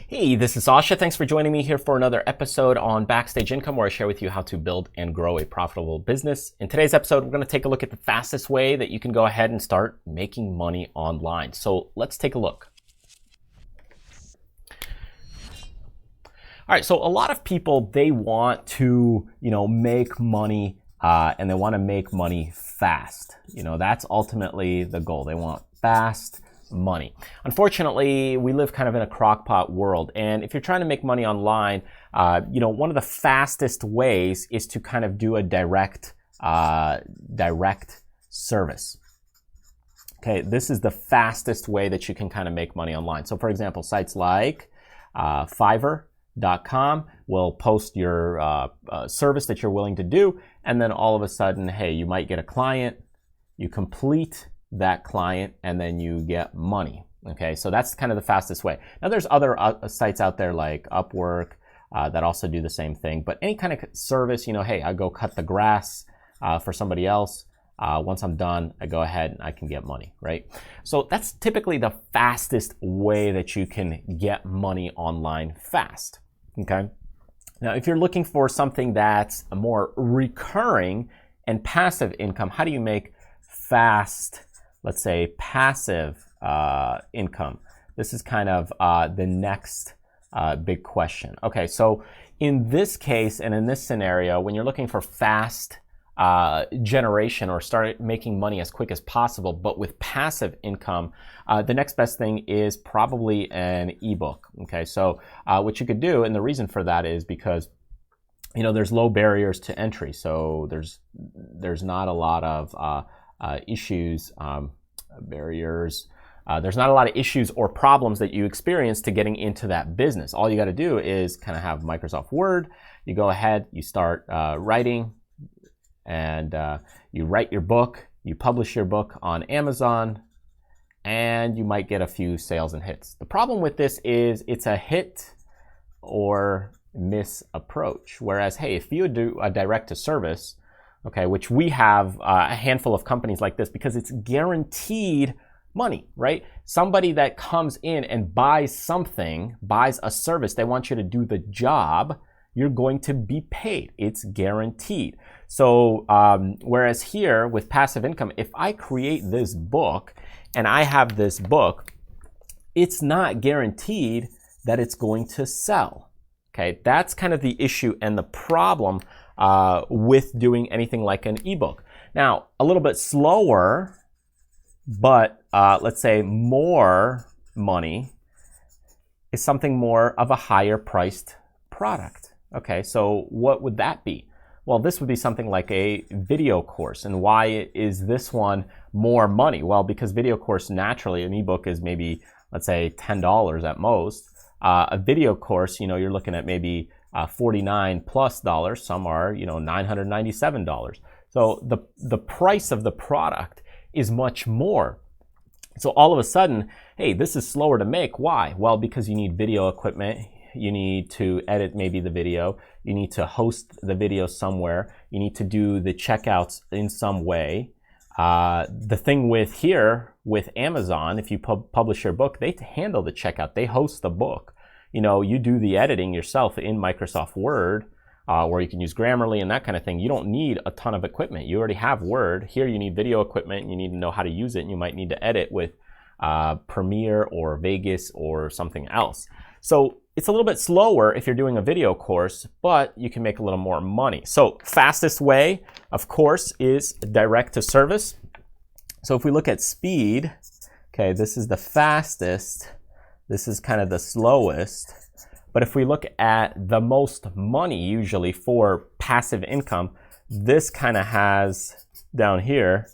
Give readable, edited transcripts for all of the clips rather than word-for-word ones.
Hey, this is Sasha. Thanks for joining me here for another episode on Backstage Income, where I share with you how to build and grow a profitable business. In today's episode, we're going to take a look at the fastest way that you can go ahead and start making money online. So let's take a look. All right, so a lot of people, they want to, make money and they want to make money fast. That's ultimately the goal. They want fast money. Unfortunately, we live kind of in a crockpot world, and if you're trying to make money online, one of the fastest ways is to kind of do a direct service. Okay, this is the fastest way that you can kind of make money online. So, for example, sites like Fiverr.com will post your service that you're willing to do, and then all of a sudden, hey, you might get a client, you complete that client, and then you get money. Okay, so that's kind of the fastest way. Now there's other sites out there like Upwork that also do the same thing, but any kind of service, hey, I go cut the grass for somebody else. Once I'm done, I go ahead and I can get money, right? So that's typically the fastest way that you can get money online fast, okay? Now, if you're looking for something that's a more recurring and passive income, how do you make fast, let's say, passive income? This is kind of the next big question. Okay, so in this case and in this scenario, when you're looking for fast generation or start making money as quick as possible, but with passive income, the next best thing is probably an ebook. Okay, so what you could do, and the reason for that is because there's low barriers to entry, so there's not a lot of issues, barriers. There's not a lot of issues or problems that you experience to getting into that business. All you got to do is kind of have Microsoft Word. You go ahead, you start writing, and you write your book, you publish your book on Amazon, and you might get a few sales and hits. The problem with this is it's a hit or miss approach. Whereas, hey, if you do a direct to service, okay, which we have a handful of companies like this because it's guaranteed money, right? Somebody that comes in and buys something, buys a service, they want you to do the job, you're going to be paid. It's guaranteed. So whereas here with passive income, if I create this book and I have this book, it's not guaranteed that it's going to sell. Okay, that's kind of the issue and the problem with doing anything like an ebook. Now, a little bit slower, but let's say more money is something more of a higher priced product. Okay, so what would that be? Well, this would be something like a video course. And why is this one more money? Well, because video course, naturally, an ebook is maybe, let's say, $10 at most. A video course, you're looking at maybe $49+. Some are, $997. So the price of the product is much more. So all of a sudden, hey, this is slower to make. Why? Well, because you need video equipment. You need to edit maybe the video. You need to host the video somewhere. You need to do the checkouts in some way. The thing with Amazon, if you publish your book, they handle the checkout. They host the book. You do the editing yourself in Microsoft Word, where you can use Grammarly and that kind of thing. You don't need a ton of equipment. You already have Word. Here you need video equipment. You need to know how to use it. And you might need to edit with Premiere or Vegas or something else. So it's a little bit slower if you're doing a video course, but you can make a little more money. So fastest way, of course, is direct to service. So if we look at speed, okay, this is the fastest. This is kind of the slowest. But if we look at the most money usually for passive income, this kind of has down here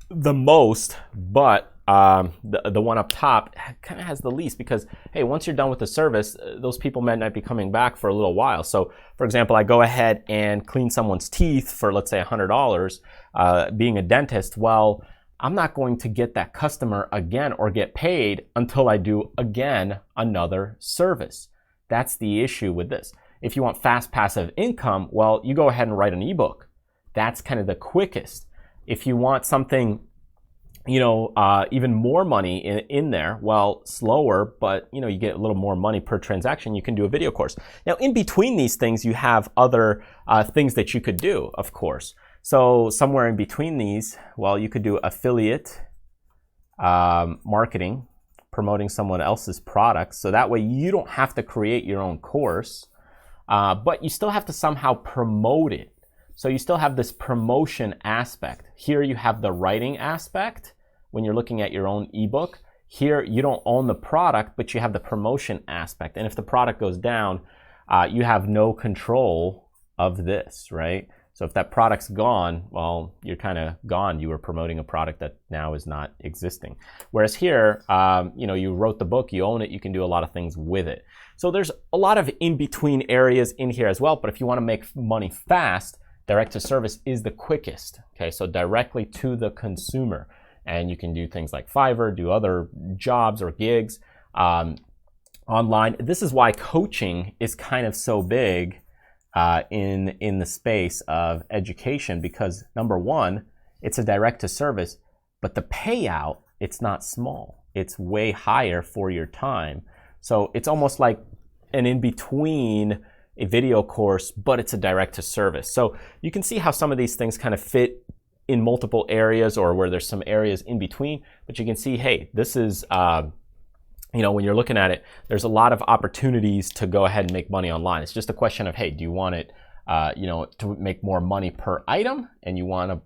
the most, but the one up top kind of has the least because, hey, once you're done with the service, those people might not be coming back for a little while. So, for example, I go ahead and clean someone's teeth for, let's say, $100. Being a dentist, well, I'm not going to get that customer again or get paid until I do, again, another service. That's the issue with this. If you want fast passive income, well, you go ahead and write an ebook. That's kind of the quickest. If you want something even more money in there. Well, slower, but you get a little more money per transaction. You can do a video course. Now, in between these things, you have other things that you could do, of course. So somewhere in between these, well, you could do affiliate marketing, promoting someone else's products. So that way you don't have to create your own course, but you still have to somehow promote it. So you still have this promotion aspect. Here you have the writing aspect when you're looking at your own ebook. Here you don't own the product, but you have the promotion aspect. And if the product goes down, you have no control of this, right? So if that product's gone, well, you're kind of gone. You were promoting a product that now is not existing. Whereas here, you wrote the book, you own it, you can do a lot of things with it. So there's a lot of in-between areas in here as well. But if you want to make money fast, direct to service is the quickest. Okay, so directly to the consumer. And you can do things like Fiverr, do other jobs or gigs online. This is why coaching is kind of so big in the space of education, because number one, it's a direct to service, but the payout, it's not small. It's way higher for your time. So it's almost like an in-between a video course, but it's a direct to service. So you can see how some of these things kind of fit in multiple areas, or where there's some areas in between, but you can see, hey, this is, when you're looking at it, there's a lot of opportunities to go ahead and make money online. It's just a question of, hey, do you want it, to make more money per item, and you want to,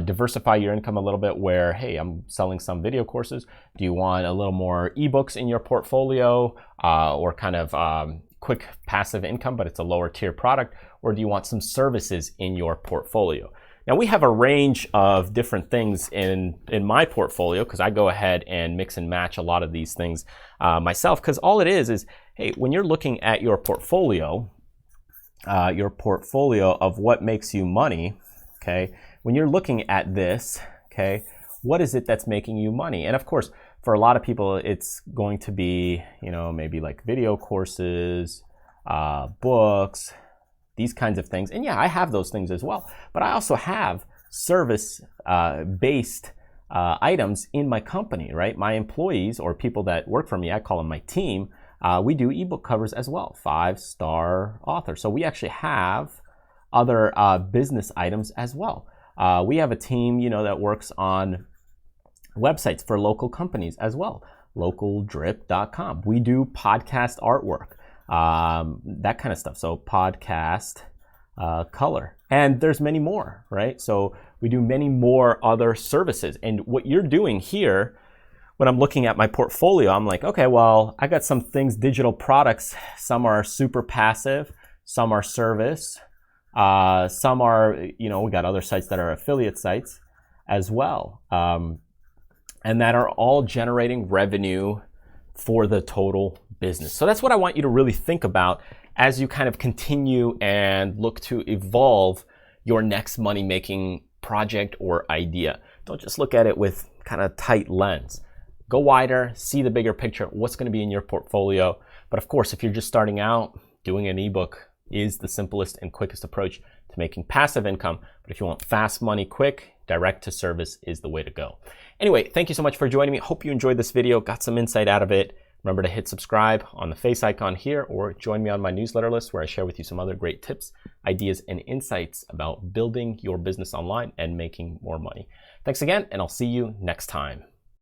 diversify your income a little bit where, hey, I'm selling some video courses. Do you want a little more ebooks in your portfolio, or kind of quick passive income, but it's a lower tier product? Or do you want some services in your portfolio? Now, we have a range of different things in my portfolio, because I go ahead and mix and match a lot of these things myself, because all it is, hey, when you're looking at your portfolio of what makes you money, okay, when you're looking at this, okay, what is it that's making you money? And of course, for a lot of people, it's going to be, maybe like video courses, books, these kinds of things. And yeah, I have those things as well. But I also have service-based items in my company, right? My employees, or people that work for me, I call them my team, we do ebook covers as well, 5-star author. So we actually have other business items as well. We have a team, that works on websites for local companies as well, localdrip.com. We do podcast artwork. That kind of stuff. So podcast, color, and there's many more, right? So we do many more other services. And what you're doing here, when I'm looking at my portfolio, I'm like, okay, well, I got some things, digital products. Some are super passive, some are service, some are, we got other sites that are affiliate sites as well. And that are all generating revenue for the total business. So that's what I want you to really think about as you kind of continue and look to evolve your next money-making project or idea. Don't just look at it with kind of tight lens. Go wider, see the bigger picture, what's going to be in your portfolio. But of course, if you're just starting out, doing an ebook is the simplest and quickest approach to making passive income. But if you want fast money quick, direct to service is the way to go. Anyway, thank you so much for joining me. Hope you enjoyed this video, got some insight out of it. Remember to hit subscribe on the face icon here, or join me on my newsletter list where I share with you some other great tips, ideas, and insights about building your business online and making more money. Thanks again, and I'll see you next time.